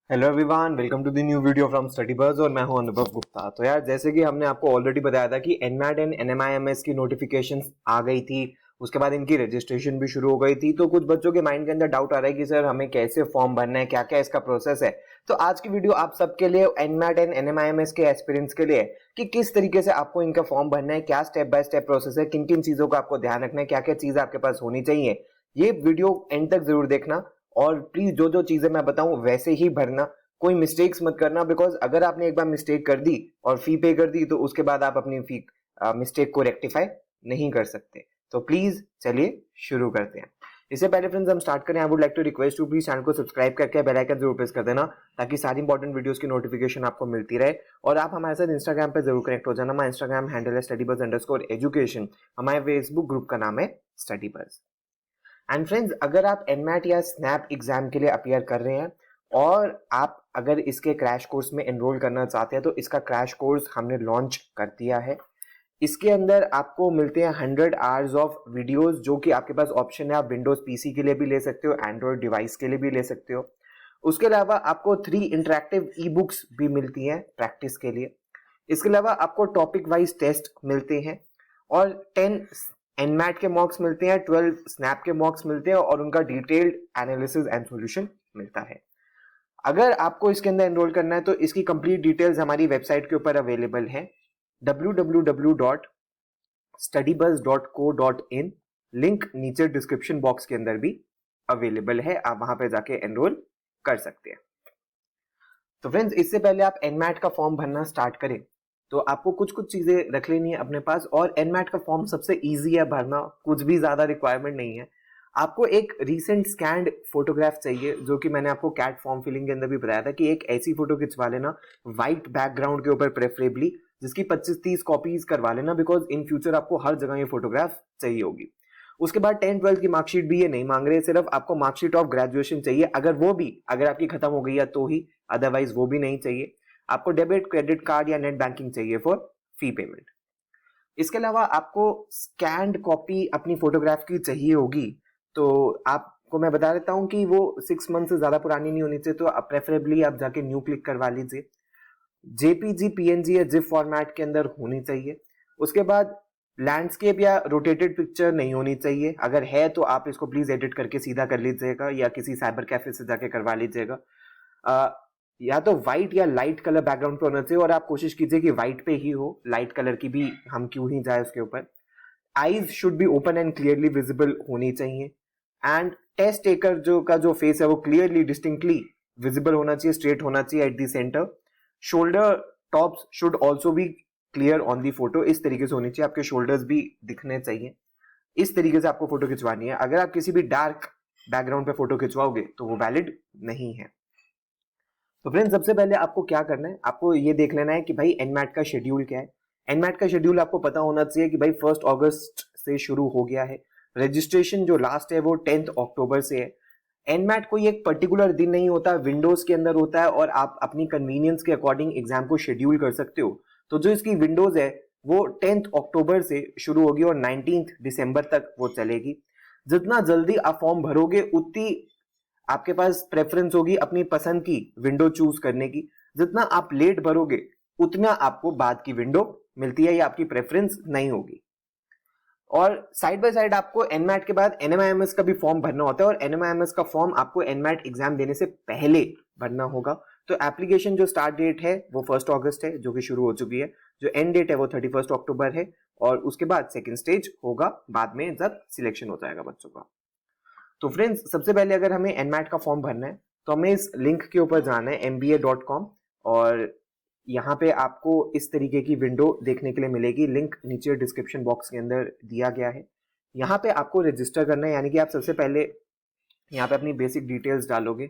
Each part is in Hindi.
Hello everyone, welcome to the new video from Study Buzz और मैं हूं अनुभव गुप्ता। तो यार, जैसे कि हमने आपको ऑलरेडी बताया था कि एनमैट एंड एनएमआईएमएस की नोटिफिकेशंस आ गई थी, उसके बाद इनकी रजिस्ट्रेशन भी शुरू हो गई थी। तो कुछ बच्चों के माइंड के अंदर डाउट आ रहा है कि सर हमें कैसे फॉर्म भरना है, क्या क्या इसका प्रोसेस है। तो आज की वीडियो आप सबके लिए एनमैट एंड एनएमआईएमएस के एस्पिरेंट्स के लिए कि किस तरीके से आपको इनका फॉर्म भरना है, क्या स्टेप बाय स्टेप प्रोसेस है, किन किन चीजों का आपको ध्यान रखना है, क्या क्या चीजें आपके पास होनी चाहिए। ये वीडियो एंड तक जरूर देखना और प्लीज जो जो चीजें मैं बताऊं वैसे ही भरना, कोई मिस्टेक्स मत करना। बिकॉज अगर आपने एक बार मिस्टेक कर दी और फी पे कर दी तो उसके बाद आप अपनी फी मिस्टेक को रेक्टिफाई नहीं कर सकते। तो प्लीज चलिए शुरू करते हैं। इससे पहले फ्रेंड्स हम स्टार्ट करें, I would like to request to please channel को सब्सक्राइब करके बेल आइकन जरूर प्रेस कर देना ताकि सारी इंपॉर्टेंट वीडियोस की नोटिफिकेशन आपको मिलती रहे। और आप हमारे साथ इंस्टाग्राम पे जरूर कनेक्ट हो जाना। हमारा इंस्टाग्राम हैंडल है studybuzz_education। हमारे फेसबुक ग्रुप का नाम है स्टडी बज़। एंड फ्रेंड्स, अगर आप एनमैट या स्नैप एग्जाम के लिए अपियर कर रहे हैं और आप अगर इसके क्रैश कोर्स में एनरोल करना चाहते हैं तो इसका क्रैश कोर्स हमने लॉन्च कर दिया है। इसके अंदर आपको मिलते हैं 100 आवर्स ऑफ वीडियोस, जो कि आपके पास ऑप्शन है, आप विंडोज पीसी के लिए भी ले सकते हो, एंड्रॉइड डिवाइस के लिए भी ले सकते हो। उसके अलावा आपको 3 इंटरेक्टिव ई बुक्स भी मिलती हैं प्रैक्टिस के लिए। इसके अलावा आपको टॉपिक वाइज टेस्ट मिलते हैं और 10 एनमैट के मॉक्स मिलते हैं, 12 स्नैप के मॉक्स मिलते हैं और उनका डिटेल्ड एनालिसिस एंड सॉल्यूशन मिलता है। अगर आपको इसके अंदर एनरोल करना है तो इसकी कंप्लीट डिटेल्स हमारी वेबसाइट के ऊपर अवेलेबल है www.studybuzz.co.in। लिंक नीचे डिस्क्रिप्शन बॉक्स के अंदर भी अवेलेबल है, आप वहां पे जाके एनरोल कर सकते हैं। तो फ्रेंड्स, इससे पहले आप एनमैट का फॉर्म भरना स्टार्ट करें तो आपको कुछ कुछ चीजें रख लेनी है अपने पास। और एनमैट का फॉर्म सबसे इजी है भरना, कुछ भी ज्यादा रिक्वायरमेंट नहीं है। आपको एक रीसेंट स्कैन्ड फोटोग्राफ चाहिए, जो कि मैंने आपको कैट फॉर्म फिलिंग के अंदर भी बताया था कि एक ऐसी फोटो खिंचवा लेना व्हाइट बैकग्राउंड के ऊपर प्रेफरेबली, जिसकी 25-30 कॉपीज करवा लेना, बिकॉज इन फ्यूचर आपको हर जगह ये फोटोग्राफ चाहिए होगी। उसके बाद 10-12 की मार्कशीट भी ये नहीं मांग रहे, सिर्फ आपको मार्कशीट ऑफ ग्रेजुएशन चाहिए। अगर आपकी खत्म हो गई है तो ही, अदरवाइज वो भी नहीं चाहिए। आपको डेबिट क्रेडिट कार्ड या नेट बैंकिंग चाहिए फॉर फी पेमेंट। इसके अलावा आपको स्कैन्ड कॉपी अपनी फोटोग्राफ की चाहिए होगी। तो आपको मैं बता देता हूं कि वो 6 मंथ से ज्यादा पुरानी नहीं होनी चाहिए, तो आप प्रेफरेबली आप जाके न्यू क्लिक करवा लीजिए। जेपीजी, पीएनजी या जिप फॉर्मेट के अंदर होनी चाहिए। उसके बाद लैंडस्केप या रोटेटेड पिक्चर नहीं होनी चाहिए, अगर है तो आप इसको प्लीज एडिट करके सीधा कर लीजिएगा या किसी साइबर कैफे से जाके करवा लीजिएगा। या तो व्हाइट या लाइट कलर बैकग्राउंड पे होना चाहिए, और आप कोशिश कीजिए कि व्हाइट पे ही हो, लाइट कलर की भी हम क्यों ही जाए उसके ऊपर। Eyes should be open and clearly visible होनी चाहिए। एंड टेस्ट टेकर जो फेस है वो क्लियरली डिस्टिंक्टली विजिबल होना चाहिए, स्ट्रेट होना चाहिए at the centre. Shoulder tops should also be clear on the photo, इस तरीके से होनी चाहिए, आपके शोल्डर्स भी दिखने चाहिए। इस तरीके से आपको फोटो खिंचवानी है। अगर आप किसी भी डार्क बैकग्राउंड पे फोटो खिंचवाओगे तो वो वैलिड नहीं है। तो फ्रेंड्स, सबसे पहले आपको क्या करना है, आपको ये देख लेना है कि भाई एनमैट का शेड्यूल क्या है। एनमैट का शेड्यूल आपको पता होना चाहिए कि भाई 1 अगस्त से शुरू हो गया है। रजिस्ट्रेशन जो लास्ट है वो 10 अक्टूबर से है। एनमैट कोई एक पर्टिकुलर दिन नहीं होता, विंडोज के अंदर होता है और आप अपनी कन्वीनियंस के अकॉर्डिंग एग्जाम को शेड्यूल कर सकते हो। तो जो इसकी विंडोज है वो 10 अक्टूबर से शुरू होगी और 19 दिसंबर तक वो चलेगी। जितना जल्दी आप फॉर्म भरोगे उतनी आपके पास प्रेफरेंस होगी अपनी पसंद की विंडो चूज करने की। जितना आप लेट भरोगे उतना आपको बाद की विंडो मिलती है, या आपकी प्रेफरेंस नहीं होगी। और साइड बाय साइड आपको एनमैट के बाद एनएमआईएमएस का भी फॉर्म भरना होता है, और एनएमआईएमएस का फॉर्म आपको एनमैट एग्जाम देने से पहले भरना होगा। तो एप्लीकेशन जो स्टार्ट डेट है वो 1 अगस्त है, जो कि शुरू हो चुकी है। जो एंड डेट है वो 31 अक्टूबर है, और उसके बाद सेकेंड स्टेज होगा बाद में जब सिलेक्शन हो जाएगा बच्चों का। तो फ्रेंड्स, सबसे पहले अगर हमें एनमैट का फॉर्म भरना है तो हमें इस लिंक के ऊपर जाना है mba.com, और यहाँ पे आपको इस तरीके की विंडो देखने के लिए मिलेगी। लिंक नीचे डिस्क्रिप्शन बॉक्स के अंदर दिया गया है। यहाँ पे आपको रजिस्टर करना है, यानी कि आप सबसे पहले यहाँ पे अपनी बेसिक डिटेल्स डालोगे,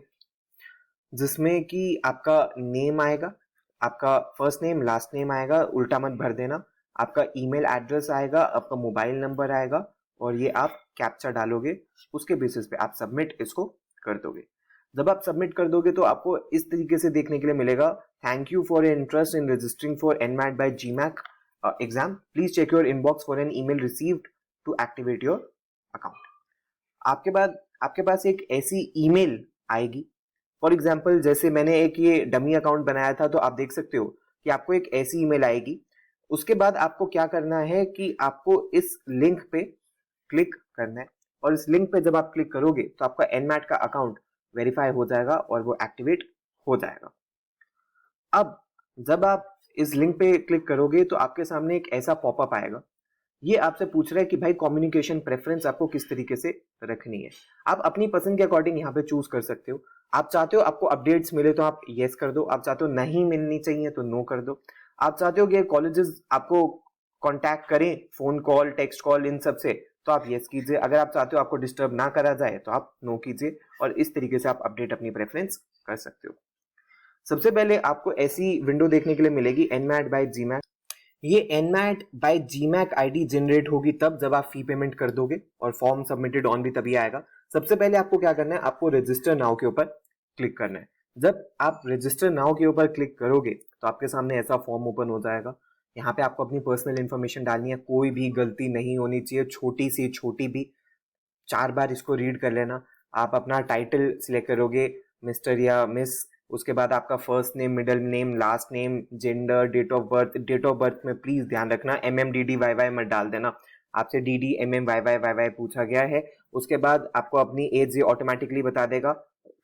जिसमें कि आपका नेम आएगा, आपका फर्स्ट नेम लास्ट नेम आएगा, उल्टा मत भर देना। आपका ईमेल एड्रेस आएगा, आपका मोबाइल नंबर आएगा, और ये आप कैप्चा डालोगे। उसके बेसिस पे आप सबमिट इसको कर दोगे। जब आप सबमिट कर दोगे तो आपको इस तरीके से देखने के लिए मिलेगा, thank you for your interest in registering for NMAT by GMAC exam, please check your inbox for an email received to activate your account. आपके पास एक ऐसी ईमेल आएगी फॉर एग्जाम्पल जैसे मैंने एक ये डमी अकाउंट बनाया था, तो आप देख सकते हो कि आपको एक ऐसी ईमेल आएगी। उसके बाद आपको क्या करना है कि आपको इस लिंक पे क्लिक करना है, और इस लिंक पे जब आप क्लिक करोगे तो आपका एनमैट का अकाउंट वेरीफाई हो जाएगा और वो एक्टिवेट हो जाएगा। अब जब आप इस लिंक पे क्लिक करोगे तो आपके सामने एक ऐसा पॉपअप आएगा। ये आपसे पूछ रहा है कि भाई कम्युनिकेशन प्रेफरेंस आपको किस तरीके से रखनी है। आप अपनी पसंद के अकॉर्डिंग यहाँ पे चूज कर सकते हो। आप चाहते हो आपको अपडेट्स मिले तो आप यस कर दो, आप चाहते हो नहीं मिलनी चाहिए तो नो कर दो। आप चाहते हो कि कॉलेजेस आपको कांटेक्ट करें फोन कॉल, टेक्स्ट कॉल, इन सब से, तो आप यस कीजिए। अगर आप चाहते हो आपको डिस्टर्ब ना करा जाए तो आप नो कीजिए, और इस तरीके से आप अपडेट अपनी प्रेफरेंस कर सकते हो। सबसे पहले आपको ऐसी विंडो देखने के लिए मिलेगी, एनमैट बाय जीमैट। ये NMAT by GMAT ID generate होगी तब जब आप फी पेमेंट कर दोगे, और फॉर्म सबमिटेड ऑन भी तभी आएगा। सबसे पहले आपको क्या करना है, आपको रजिस्टर नाउ के ऊपर क्लिक करना है। जब आप रजिस्टर नाउ के ऊपर क्लिक करोगे तो आपके सामने ऐसा फॉर्म ओपन हो जाएगा। यहाँ पे आपको अपनी पर्सनल इंफॉर्मेशन डालनी है, कोई भी गलती नहीं होनी चाहिए, छोटी सी छोटी भी। 4 बार इसको रीड कर लेना। आप अपना टाइटल सिलेक्ट करोगे, मिस्टर या मिस, उसके बाद आपका first name, middle name, last name, gender, date of birth. Date of birth में प्लीज ध्यान रखना MMDDYY मत डाल देना, आपसे DDMMYYYY पूछा गया है। उसके बाद आपको अपनी एज ऑटोमेटिकली बता देगा।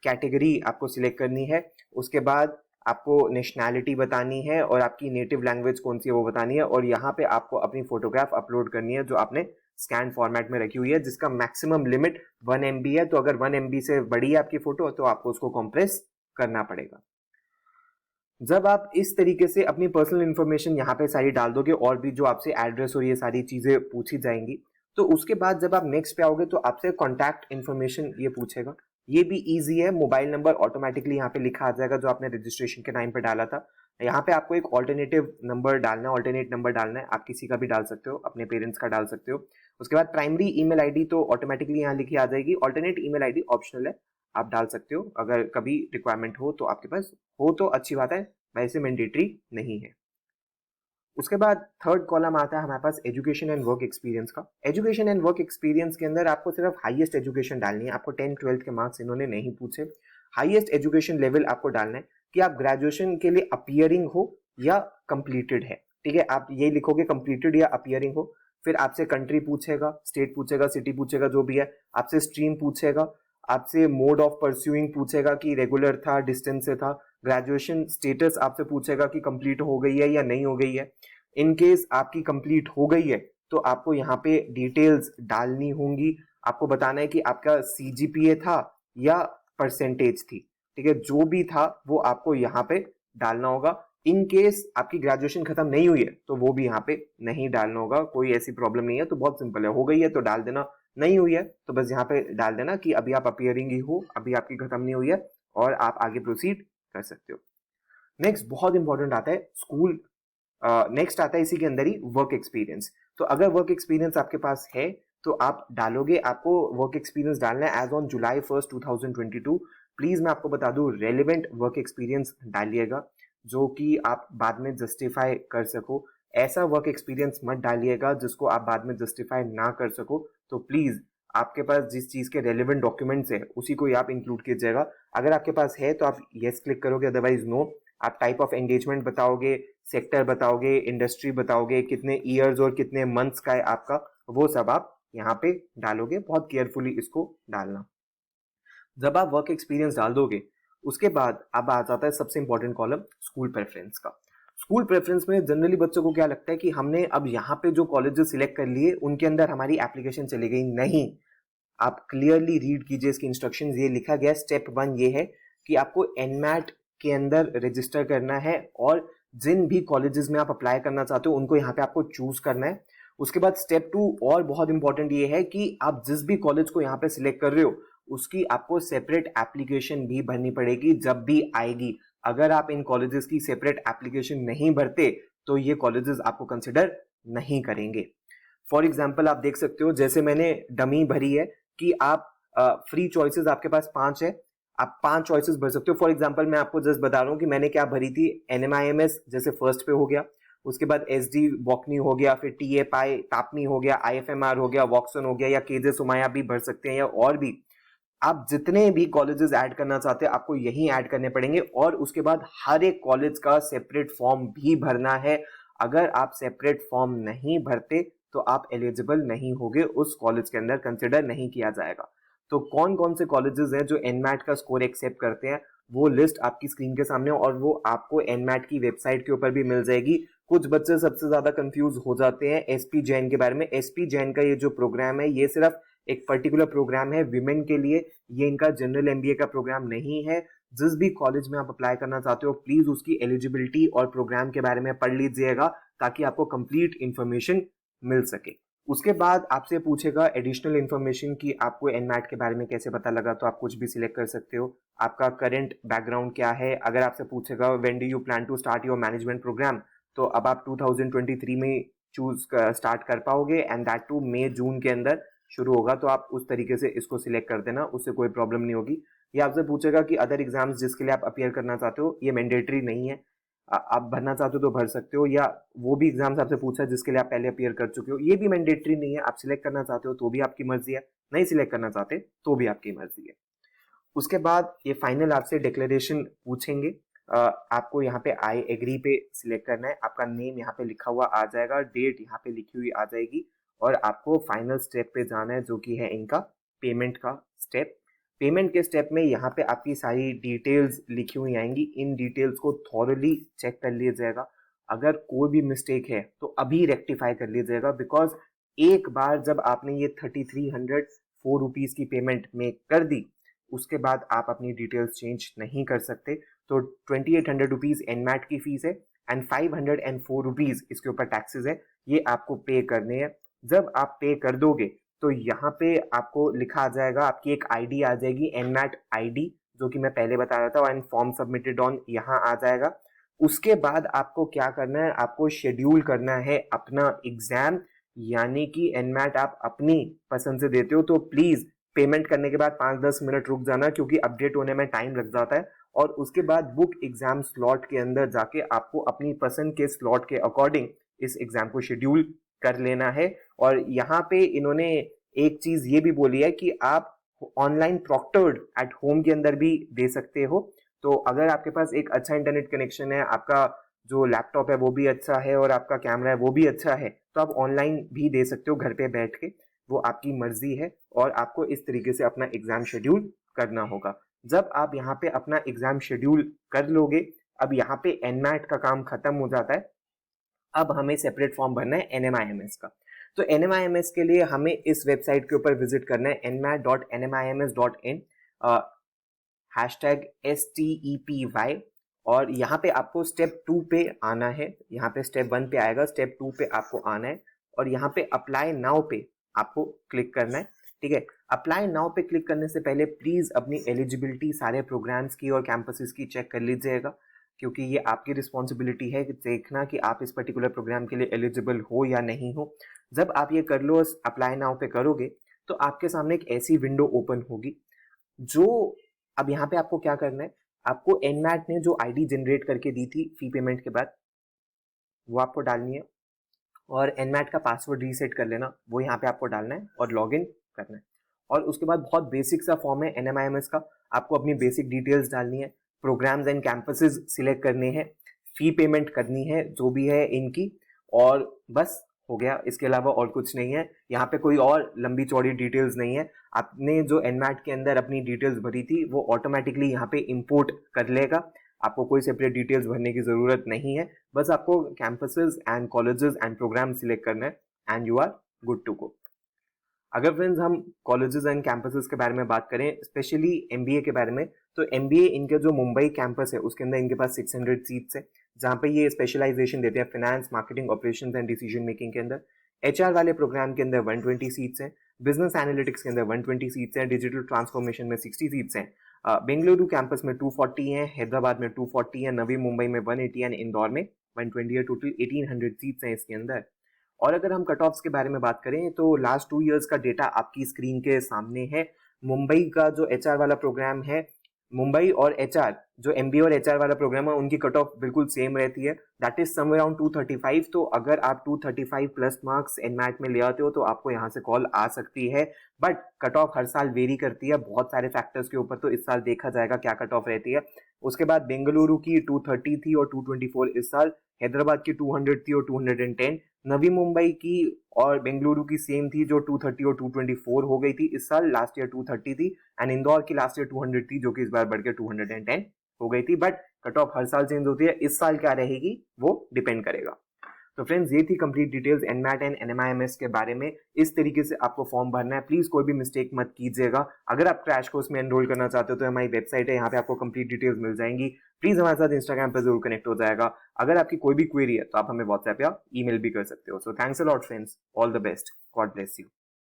कैटेगरी आपको सिलेक्ट करनी है। उसके बाद आपको नेशनैलिटी बतानी है, और आपकी नेटिव लैंग्वेज कौन सी है वो बतानी है, और यहाँ पे आपको अपनी फोटोग्राफ अपलोड करनी है जो आपने स्कैन फॉर्मेट में रखी हुई है, जिसका मैक्सिमम लिमिट 1 MB है। तो अगर 1 MB से बड़ी है आपकी फोटो तो आपको उसको कंप्रेस करना पड़ेगा। जब आप इस तरीके से अपनी पर्सनल इंफॉर्मेशन यहाँ पे सारी डाल दोगे, और भी जो आपसे एड्रेस और ये सारी चीजें पूछी जाएंगी, तो उसके बाद जब आप नेक्स्ट पे आओगे तो आपसे कॉन्टैक्ट इन्फॉर्मेशन ये पूछेगा। ये भी इजी है, मोबाइल नंबर ऑटोमेटिकली यहाँ पे लिखा आ जाएगा जो आपने रजिस्ट्रेशन के टाइम पे डाला था। यहाँ पे आपको एक ऑल्टरनेटिव नंबर डालना है, ऑल्टरनेट नंबर डालना है। आप किसी का भी डाल सकते हो, अपने पेरेंट्स का डाल सकते हो। उसके बाद प्राइमरी ईमेल आईडी तो ऑटोमेटिकली यहाँ लिखी आ जाएगी। ऑल्टरनेट ईमेल आईडी ऑप्शनल है, आप डाल सकते हो अगर कभी रिक्वायरमेंट हो तो, आपके पास हो तो अच्छी बात है, वैसे मैंडेटरी नहीं है। उसके बाद थर्ड कॉलम आता है हमारे पास एजुकेशन एंड वर्क एक्सपीरियंस का। एजुकेशन एंड वर्क एक्सपीरियंस के अंदर आपको सिर्फ हाईएस्ट एजुकेशन डालनी है। आपको 10th 12th के मार्क्स इन्होंने नहीं पूछे। हाईएस्ट एजुकेशन लेवल आपको डालना है कि आप ग्रेजुएशन के लिए अपीयरिंग हो या कंप्लीटेड है। ठीक है, आप ये लिखोगे कंप्लीटेड या अपीयरिंग हो। फिर आपसे कंट्री पूछेगा, स्टेट पूछेगा, सिटी पूछेगा, जो भी है। आपसे स्ट्रीम पूछेगा, आपसे मोड ऑफ परस्यूइंग पूछेगा कि रेगुलर था, डिस्टेंस से था। ग्रेजुएशन स्टेटस आपसे पूछेगा कि कंप्लीट हो गई है या नहीं हो गई है। इन केस आपकी कंप्लीट हो गई है तो आपको यहाँ पे डिटेल्स डालनी होंगी। आपको बताना है कि आपका CGPA था या परसेंटेज थी। ठीक है, जो भी था वो आपको यहाँ पे डालना होगा। इन केस आपकी ग्रेजुएशन खत्म नहीं हुई है तो वो भी यहाँ पे नहीं डालना होगा। कोई ऐसी प्रॉब्लम नहीं है तो बहुत सिंपल है, हो गई है तो डाल देना, नहीं हुई है तो बस यहाँ पे डाल देना कि अभी आप अपीयरिंग ही हो, अभी आपकी खत्म नहीं हुई है और आप आगे प्रोसीड कर सकते हो। नेक्स्ट बहुत इंपॉर्टेंट आता है स्कूल। नेक्स्ट आता है इसी के अंदर ही वर्क एक्सपीरियंस। तो अगर वर्क एक्सपीरियंस आपके पास है तो आप डालोगे, आपको वर्क एक्सपीरियंस डालना है as on July 1st 2022। Please मैं आपको बता दूं, रेलिवेंट वर्क एक्सपीरियंस डालिएगा जो कि आप बाद में जस्टिफाई कर सको। ऐसा वर्क एक्सपीरियंस मत डालिएगा जिसको आप बाद में जस्टिफाई ना कर सको। तो प्लीज आपके पास जिस चीज के रेलिवेंट डॉक्यूमेंट्स है उसी को ही आप इंक्लूड कीजिएगा। अगर आपके पास है तो आप यस क्लिक करोगे, अदरवाइज नो। आप टाइप ऑफ एंगेजमेंट बताओगे, सेक्टर बताओगे, इंडस्ट्री बताओगे, कितने ईयर्स और कितने मंथ्स का है आपका, वो सब आप यहाँ पे डालोगे। बहुत केयरफुली इसको डालना। जब आप वर्क एक्सपीरियंस डाल दोगे उसके बाद अब आ जाता है सबसे इंपॉर्टेंट कॉलम, स्कूल प्रेफरेंस का। स्कूल प्रेफरेंस में जनरली बच्चों को क्या लगता है कि हमने अब यहाँ पे जो कॉलेजेस सिलेक्ट कर लिए उनके अंदर हमारी एप्लीकेशन चली गई। नहीं, आप क्लियरली रीड कीजिए इसकी इंस्ट्रक्शंस। ये लिखा गया स्टेप 1 ये है कि आपको एनमैट के अंदर रजिस्टर करना है, और जिन भी कॉलेजेस में आप अप्लाई करना चाहते हो उनको यहाँ पे आपको चूज करना है। उसके बाद स्टेप 2 और बहुत इंपॉर्टेंट ये है कि आप जिस भी कॉलेज को यहाँ पे सिलेक्ट कर रहे हो उसकी आपको सेपरेट एप्लीकेशन भी भरनी पड़ेगी जब भी आएगी। अगर आप इन कॉलेजेस की सेपरेट एप्लीकेशन नहीं भरते तो ये कॉलेजेस आपको कंसिडर नहीं करेंगे। फॉर एग्जाम्पल आप देख सकते हो, जैसे मैंने डमी भरी है कि आप फ्री चॉइसेस आपके पास 5 है, आप 5 चॉइसेस भर सकते हो। फॉर एग्जाम्पल मैं आपको जस्ट बता रहा हूँ कि मैंने क्या भरी थी। NMIMS जैसे फर्स्ट पे हो गया, उसके बाद SD बॉकनी हो गया, फिर TA पाई तापनी हो गया, IFMR हो गया, वॉक्सन हो गया, या KJ सुमाया भी भर सकते हैं, या और भी आप जितने भी कॉलेजेस ऐड करना चाहते हैं आपको यही ऐड करने पड़ेंगे, और उसके बाद हर एक कॉलेज का सेपरेट फॉर्म भी भरना है। अगर आप सेपरेट फॉर्म नहीं भरते तो आप एलिजिबल नहीं होगे, उस कॉलेज के अंदर कंसिडर नहीं किया जाएगा। तो कौन कौन से कॉलेजेस हैं जो एनमैट का स्कोर एक्सेप्ट करते हैं, वो लिस्ट आपकी स्क्रीन के सामने, और वो आपको एनमैट की वेबसाइट के ऊपर भी मिल जाएगी। कुछ बच्चे सबसे ज्यादा कंफ्यूज हो जाते हैं एसपी जैन के बारे में। एसपी जैन का ये जो प्रोग्राम है ये सिर्फ एक पर्टिकुलर प्रोग्राम है विमेन के लिए, ये इनका जनरल एमबीए का प्रोग्राम नहीं है। जिस भी कॉलेज में आप अप्लाई करना चाहते हो प्लीज उसकी एलिजिबिलिटी और प्रोग्राम के बारे में पढ़ लीजिएगा ताकि आपको कंप्लीट इंफॉर्मेशन मिल सके। उसके बाद आपसे पूछेगा एडिशनल इन्फॉर्मेशन कि आपको एनमैट के बारे में कैसे पता लगा, तो आप कुछ भी सिलेक्ट कर सकते हो। आपका करंट बैकग्राउंड क्या है, अगर आपसे पूछेगा when do you plan to start your management program, तो अब आप 2023 में चूज स्टार्ट कर पाओगे, एंड दैट टू मई जून के अंदर शुरू होगा, तो आप उस तरीके से इसको सिलेक्ट कर देना, उससे कोई प्रॉब्लम नहीं होगी। ये आपसे पूछेगा कि अदर एग्जाम्स जिसके लिए आप अपियर करना चाहते हो, ये मैंडेटरी नहीं है, आप भरना चाहते हो तो भर सकते हो, या वो भी एग्जाम्स आपसे पूछा जिसके लिए आप पहले अपियर कर चुके हो, ये भी मैंडेटरी नहीं है। आप सिलेक्ट करना चाहते हो तो भी आपकी मर्जी है, नहीं सिलेक्ट करना चाहते तो भी आपकी मर्जी है। उसके बाद ये फाइनल आपसे डिक्लेरेशन पूछेंगे। आपको यहाँ पे आई एग्री पे सिलेक्ट करना है, आपका नेम यहाँ पे लिखा हुआ आ जाएगा, डेट यहाँ पे लिखी हुई आ जाएगी, और आपको फाइनल स्टेप पे जाना है जो कि है इनका पेमेंट का स्टेप। पेमेंट के स्टेप में यहाँ पे आपकी सारी डिटेल्स लिखी हुई आएंगी, इन डिटेल्स को थॉरली चेक कर लीजिएगा। अगर कोई भी मिस्टेक है तो अभी रेक्टिफाई कर लीजिएगा, बिकॉज एक बार जब आपने ये 3304 रुपीज की पेमेंट में कर दी उसके बाद आप अपनी डिटेल्स चेंज नहीं कर सकते। तो 2800 रुपीज एनमैट की फीस है, एंड 504 रुपीज इसके ऊपर टैक्सेस है, ये आपको पे करने हैं। जब आप पे कर दोगे तो यहाँ पे आपको लिखा आ जाएगा, आपकी एक आईडी आ जाएगी एनमैट आईडी, जो कि मैं पहले बता रहा था, एंड फॉर्म सबमिटेड ऑन यहाँ आ जाएगा। उसके बाद आपको क्या करना है, आपको शेड्यूल करना है अपना एग्जाम, यानी कि एनमैट आप अपनी पसंद से देते हो तो प्लीज पेमेंट करने के बाद 5-10 मिनट रुक जाना, क्योंकि अपडेट होने में टाइम लग जाता है। और उसके बाद बुक एग्जाम स्लॉट के अंदर जाके आपको अपनी पसंद के स्लॉट के अकॉर्डिंग इस एग्जाम को शेड्यूल कर लेना है। और यहाँ पे इन्होंने एक चीज ये भी बोली है कि आप ऑनलाइन प्रॉक्टर्ड एट होम के अंदर भी दे सकते हो। तो अगर आपके पास एक अच्छा इंटरनेट कनेक्शन है, आपका जो लैपटॉप है वो भी अच्छा है और आपका कैमरा है वो भी अच्छा है, तो आप ऑनलाइन भी दे सकते हो घर पे बैठ के, वो आपकी मर्जी है। और आपको इस तरीके से अपना एग्जाम शेड्यूल करना होगा। जब आप यहाँ पे अपना एग्जाम शेड्यूल कर लोगे, अब यहाँ पे एनमैट का काम खत्म हो जाता है। अब हमें सेपरेट फॉर्म भरना है NMIMS का। तो NMIMS के लिए हमें इस वेबसाइट के ऊपर विजिट करना है nmat.nmims.in #STEPY, और यहाँ पे आपको स्टेप 2 पे आना है। यहाँ पे स्टेप 1 पे आएगा, स्टेप 2 पे आपको आना है, और यहाँ पे अप्लाई नाउ पे आपको क्लिक करना है। ठीक है, अप्लाई नाउ पे क्लिक करने से पहले प्लीज अपनी एलिजिबिलिटी सारे प्रोग्राम्स की और कैंपसेस की चेक कर लीजिएगा, क्योंकि ये आपकी रिस्पॉन्सिबिलिटी है देखना कि आप इस पर्टिकुलर प्रोग्राम के लिए एलिजिबल हो या नहीं हो। जब आप ये कर लो, अप्लाई नाउ पे करोगे, तो आपके सामने एक ऐसी विंडो ओपन होगी जो, अब यहाँ पे आपको क्या करना है, आपको एनमैट ने जो आईडी जनरेट करके दी थी फी पेमेंट के बाद, वो आपको डालनी है, और एनमैट का पासवर्ड रीसेट कर लेना, वो यहाँ पे आपको डालना है और लॉगिन करना है। और उसके बाद बहुत बेसिक सा फॉर्म है NMIMS का, आपको अपनी बेसिक डिटेल्स डालनी है, प्रोग्राम्स एंड कैंपसेस सिलेक्ट करने हैं, फी पेमेंट करनी है जो भी है इनकी, और बस हो गया। इसके अलावा और कुछ नहीं है, यहाँ पे कोई और लंबी चौड़ी डिटेल्स नहीं है। आपने जो एनमैट के अंदर अपनी डिटेल्स भरी थी वो ऑटोमेटिकली यहाँ पे इंपोर्ट कर लेगा, आपको कोई सेपरेट डिटेल्स भरने की जरूरत नहीं है। बस आपको campuses and colleges and program select करना है, and you are good to go. अगर फ्रेंड्स हम कॉलेजेस एंड कैंपसेस के बारे में बात करें, स्पेशली एमबीए के बारे में, तो एमबीए इनके जो मुंबई कैंपस है उसके अंदर इनके पास 600 सीट्स है, जहाँ पे ये स्पेशलाइजेशन देते हैं finance, marketing, operations and decision making के अंदर। एचआर वाले प्रोग्राम के अंदर 120 सीट्स हैं, बिजनेस एनालिटिक्स के अंदर 120 सीट्स हैं, डिजिटल ट्रांसफॉर्मेशन में 60 सीट्स हैं, बेंगलुरु कैंपस में 240 हैं, हैदराबाद में 240 हैं, नवी मुंबई में 180 एंड इंदौर में 120 है। टोटल 1800 सीट्स हैं इसके अंदर। और अगर हम कट ऑफ्स के बारे में बात करें तो लास्ट 2 इयर्स का डेटा आपकी स्क्रीन के सामने है। मुंबई का जो एचआर वाला प्रोग्राम है, मुंबई और एचआर जो MBA और HR वाला प्रोग्राम है उनकी कट ऑफ बिल्कुल सेम रहती है, दैट इज समवेयर अराउंड 235। तो अगर आप 235 प्लस मार्क्स एनमैट में ले आते हो तो आपको यहाँ से कॉल आ सकती है। बट कट ऑफ हर साल वेरी करती है बहुत सारे फैक्टर्स के ऊपर, तो इस साल देखा जाएगा क्या कट ऑफ रहती है। उसके बाद बेंगलुरु की 230 थी और 224 इस साल, हैदराबाद की 200 थी और 210, नवी मुंबई की और बेंगलुरु की सेम थी जो 230 और 224 हो गई थी इस साल, लास्ट ईयर 230 थी, एंड इंदौर की लास्ट ईयर 200 थी जो कि इस बार बढ़ के 210 हो गई थी। बट कट ऑफ हर साल चेंज होती है, इस साल क्या रहेगी वो डिपेंड करेगा। तो फ्रेंड्स ये थी complete details NMAT and NMIMS के बारे में। इस तरीके से आपको फॉर्म भरना है, प्लीज कोई भी मिस्टेक मत कीजिएगा। अगर आप क्रैश कोर्स में एनरोल करना चाहते हो तो हमारी वेबसाइट है, यहाँ पे आपको कंप्लीट डिटेल्स मिल जाएंगी। प्लीज हमारे साथ इंस्टाग्राम पर जरूर कनेक्ट हो जाएगा। अगर आपकी कोई भी क्वेरी है तो आप हमें व्हाट्सएप या ईमेल भी कर सकते हो। So thanks a lot friends, all the best, God bless you.